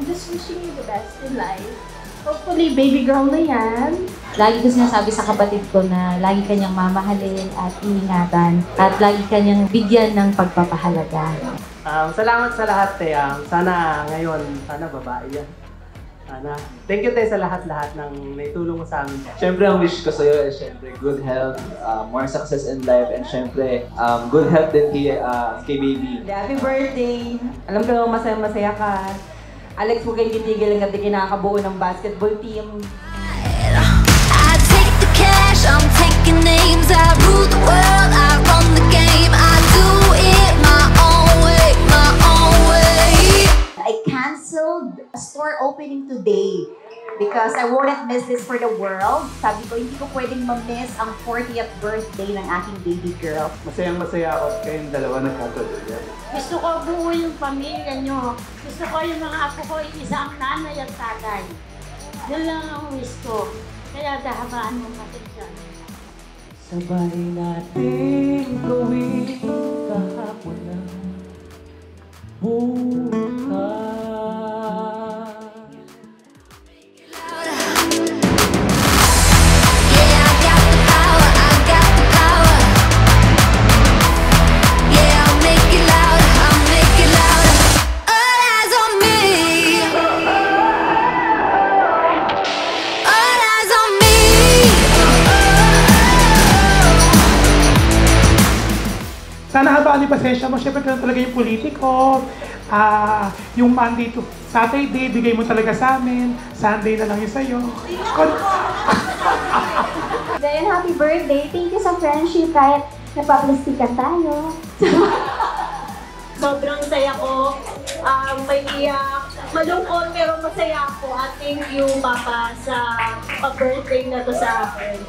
Just wishing you the best in life. Hopefully, baby girl na yan. Lagi ko sinasabi sa kapatid ko na lagi kanyang mamahalin at iingatan at lagi kanyang bigyan ng pagpapahalaga. Salamat sa lahat, te. Sana ngayon, sana babae yan. Sana. Thank you, te, sa lahat-lahat ng naitulong mo sa amin. Siyempre, ang wish ko sa'yo is siyempre good health, more success in life, and siyempre, good health din kay baby. Happy birthday! Alam ko naman masaya-masaya ka. Alex, huwag kayong titigil hanggang di kinakabuo ng basketball team. I take the cash, I'm taking names. I rule the world, I run the game. I do it my own way, my own way. I canceled a store opening today because I wouldn't miss this for the world. Sabi ko, hindi ko pwedeng ma-miss ang 40th birthday ng aking baby girl. Masayang-masaya ako kayong dalawa nagkatuloy. Gusto ko buo yung pamilya nyo. Gusto ko yung mga apo ko, isang nanay at tatay. Yun lang ang wish ko. Kaya dahabaan mo pasensya. Sabay natin gawin kahapon na bukas. Sana habaan yung pasensya mo. Siyempre, ganun talaga yung politiko. Yung Monday to Saturday, bigay mo talaga sa amin. Sunday na lang yung sa'yo. Then, happy birthday. Thank you sa friendship kahit napaplastikan tayo. Sobrang saya ko. May malungkot pero masaya ako. At thank you, Papa, sa pag-birthday na to sa akin.